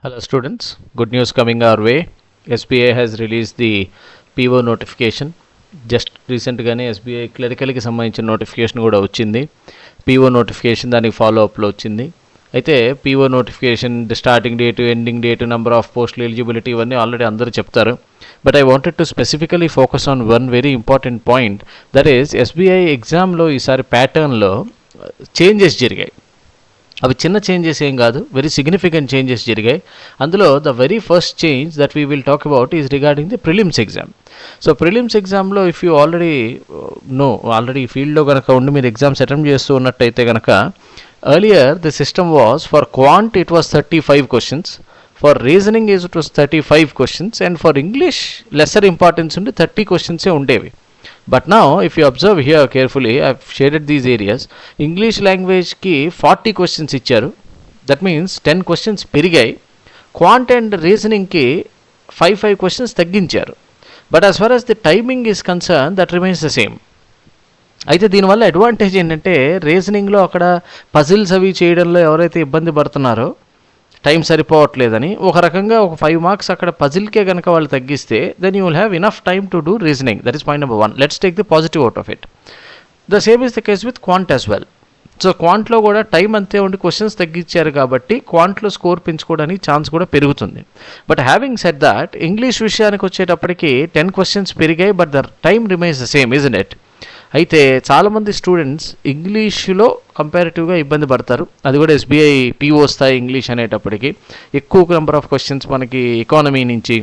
Hello students, good news coming our way. SBI has released the PO notification. Just recentగానే SBI క్లరికల్కి సంబంధించిన notification కూడా వచ్చింది. PO notification దానికి follow అప్లో వచ్చింది. అయితే PO notification starting date, ending date, number of పోస్టులు, eligibility ఇవన్నీ already అందరూ చెప్తారు. But I wanted to specifically focus on one very important point, that is SBI ఎగ్జామ్లో ఈసారి ప్యాటర్న్లో చేంజెస్ జరిగాయి. అవి చిన్న చేంజెస్ ఏం కాదు, వెరీ సిగ్నిఫికెంట్ చేంజెస్ జరిగాయి. అందులో the very first change that we will talk about is regarding the prelims exam. So prelims ఎగ్జామ్లో ఇఫ్ యూ ఆల్రెడీ ఫీల్డ్లో కనుక ఉండి మీరు ఎగ్జామ్స్ అటెంప్ట్ చేస్తూ ఉన్నట్టయితే కనుక, earlier the system was for quant it was 35 questions, for reasoning it was 35 questions, and for English lesser importance ఉండి 30 క్వశ్చన్సే ఉండేవి. But now, if you observe here carefully, I have shaded these areas. English language ki 40 questions ఇచ్చారు. That means 10 questions పెరిగాయి. Quant and reasoning ki 5 questions తగ్గించారు. But as far as the timing is concerned, that remains the same. అయితే దీనివల్ల advantage ఏంటంటే, రీజనింగ్లో అక్కడ puzzles అవి చేయడంలో ఎవరైతే ఇబ్బంది పడుతున్నారో, టైం సరిపోవట్లేదని, ఒక రకంగా ఒక 5 మార్క్స్ అక్కడ పజిల్కే కనుక వాళ్ళు తగ్గిస్తే, then you will have enough time to do reasoning. That is point number 1. Let's take the positive out of it. The same is the case with quant as well. So క్వాంట్లో కూడా time అంతే ఉండి questions తగ్గించారు కాబట్టి క్వాంట్లో score పెంచుకోవడానికి chance కూడా పెరుగుతుంది. But having said that, English విషయానికి వచ్చేటప్పటికి 10 క్వశ్చన్స్ పెరిగాయి, but the time remains the same, isn't it? అయితే చాలామంది స్టూడెంట్స్ ఇంగ్లీష్లో కంపారిటివ్గా ఇబ్బంది పడతారు. అది కూడా SBI PO స్థాయి ఇంగ్లీష్ అనేటప్పటికి ఎక్కువ నెంబర్ ఆఫ్ క్వశ్చన్స్ మనకి ఎకానమీ నుంచి,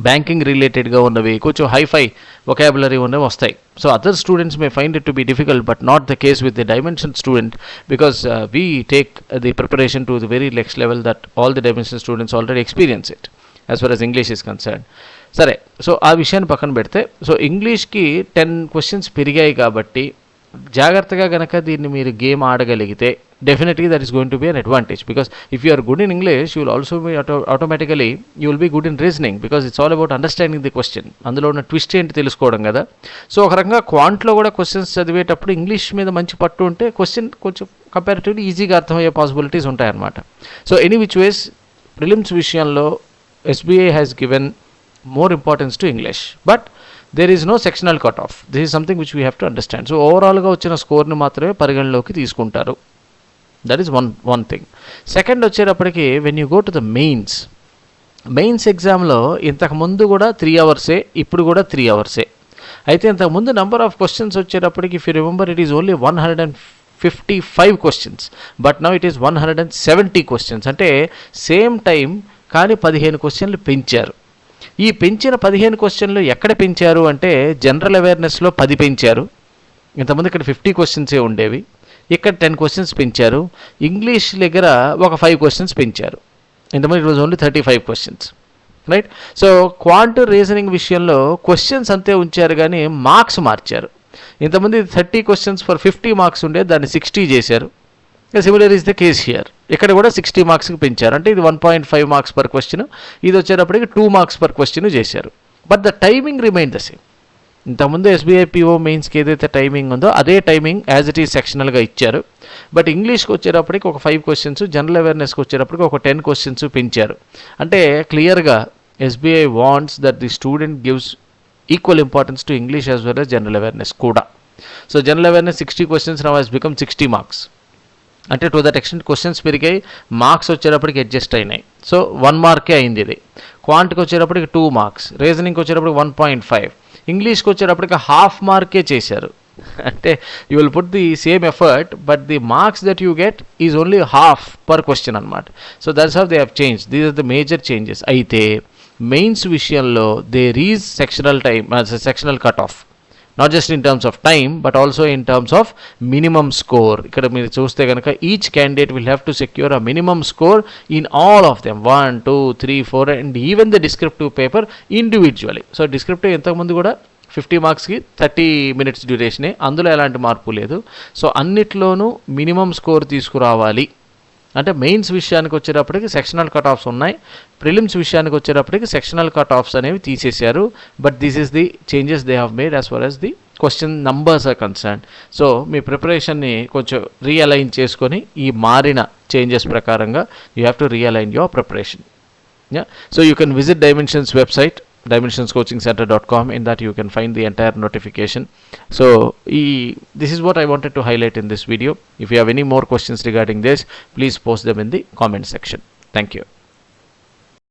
బ్యాంకింగ్ రిలేటెడ్గా ఉన్నవి, కొంచెం హైఫై వొకాబులరీ ఉన్నవి వస్తాయి. So other students may find it to be difficult, but not the case with the dimension student, because we take the preparation to the very next level that all the dimension students already experience it as far as English is concern. సరే, so ఆ విషయాన్ని పక్కన పెడితే, so ఇంగ్లీష్కి 10 questions పెరిగాయి కాబట్టి జాగ్రత్తగా కనుక దీన్ని మీరు గేమ్ ఆడగలిగితే, definitely that is going to be an advantage. Because if you are good in English, you will also be automatically you will be good in reasoning, because it's all about understanding the question. అందులో ఉన్న twist ఏంటి తెలుసుకోవడం కదా. So ఒక రకంగా క్వాంట్లో కూడా questions చదివేటప్పుడు English మీద మంచి పట్టు ఉంటే క్వశ్చన్ కొంచెం కంపారిటివ్లీ ఈజీగా అర్థమయ్యే పాసిబిలిటీస్ ఉంటాయన్నమాట. So any which ways, prelims విషయంలో SBI has given more importance to English, but there is no sectional cutoff. This is something which we have to understand. So overall ga vachina score ni maatrame పరిగణలోకి తీసుకుంటారు. That is one thing. Second వచ్చేటప్పటికి, when you go to the mains ఎగ్జామ్లో ఇంతకు ముందు కూడా 3 అవర్సే, ఇప్పుడు కూడా 3 అవర్సే. అయితే ఇంతకు ముందు నెంబర్ ఆఫ్ క్వశ్చన్స్ వచ్చేటప్పటికి, if you remember, it is only 155 questions, but now it is 170 questions. అంటే సేమ్ టైం కానీ 15 క్వశ్చన్లు పెంచారు. ఈ పెంచిన 15 క్వశ్చన్లు ఎక్కడ పెంచారు అంటే, జనరల్ అవేర్నెస్లో 10 పెంచారు. ఇంతకుముందు ఇక్కడ 50 క్వశ్చన్సే ఉండేవి, ఇక్కడ 10 క్వశ్చన్స్ పెంచారు. ఇంగ్లీష్ దగ్గర ఒక 5 క్వశ్చన్స్ పెంచారు. ఇంతకుముందు it was only 35 questions, right? So quant reasoning విషయంలో క్వశ్చన్స్ అంతే ఉంచారు కానీ మార్క్స్ మార్చారు. ఇంతకుముందు 30 క్వశ్చన్స్ ఫర్ 50 మార్క్స్ ఉండే, దాన్ని 60 చేశారు. Similar is the case here. ఇక్కడ కూడా 60 మార్క్స్కి పెంచారు. అంటే ఇది 1.5 మార్క్స్ పర్ క్వశ్చన్, ఇది వచ్చేటప్పటికి 2 మార్క్స్ పర్ క్వశ్చన్ చేశారు. But the timing remain the same. ఇంతకుముందు SBI PO మెయిన్స్కి ఏదైతే టైమింగ్ ఉందో అదే టైమింగ్ యాజ్ ఇట్ ఈజ్ సెక్షనల్గా ఇచ్చారు. బట్ ఇంగ్లీష్కి వచ్చేటప్పటికి ఒక 5 క్వశ్చన్స్, జనరల్ అవేర్నెస్కి వచ్చేటప్పటికి ఒక 10 క్వశ్చన్స్ పెంచారు. అంటే క్లియర్గా SBI wants that the student gives equal importance to English as well as general awareness కూడా. So general awareness 60 questions now has become 60 marks. అంటే టు దట్ ఎక్స్టెంట్ క్వశ్చన్స్ పెరిగాయి, మార్క్స్ వచ్చేటప్పటికి adjust అయినాయి. సో 1 మార్కే అయింది ఇది. క్వాంట్కి వచ్చేటప్పటికి 2 మార్క్స్, రీజనింగ్కి వచ్చేటప్పటికి 1.5, ఇంగ్లీష్కి వచ్చేటప్పటికి హాఫ్ మార్కే చేశారు. అంటే you will put the same effort, but the marks that you get is only half per question అనమాట. So that's how they have change. These are the major changes. అయితే మెయిన్స్ విషయంలో there is sectional cut off, not just in terms of time but also in terms of minimum score. ఇక్కడ మీరు చూస్తే కనుక each candidate will have to secure a minimum score in all of them, 1, 2, 3, 4 and even the descriptive paper individually. So descriptive ఇంతకుముందు కూడా 50 మార్క్స్కి 30 minutes డ్యూరేషనే, అందులో ఎలాంటి మార్పు లేదు. సో అన్నిట్లోనూ మినిమమ్ స్కోర్ తీసుకురావాలి. అంటే మెయిన్స్ విషయానికి వచ్చేటప్పటికి సెక్షనల్ కట్ ఆఫ్స్ ఉన్నాయి, ప్రిలిమ్స్ విషయానికి వచ్చేటప్పటికి సెక్షనల్ కట్ ఆఫ్స్ అనేవి తీసేశారు. But this is the changes they have made as far as the question numbers are concern. So మీ ప్రిపరేషన్ని కొంచెం రీఅలైన్ చేసుకొని ఈ మారిన చేంజెస్ ప్రకారంగా you have to realign your preparation. Yeah, so you can visit Dimensions website, dimensionscoachingcenter.com. In that you can find the entire notification. So this is what I wanted to highlight in this video. If you have any more questions regarding this, please post them in the comment section. Thank you.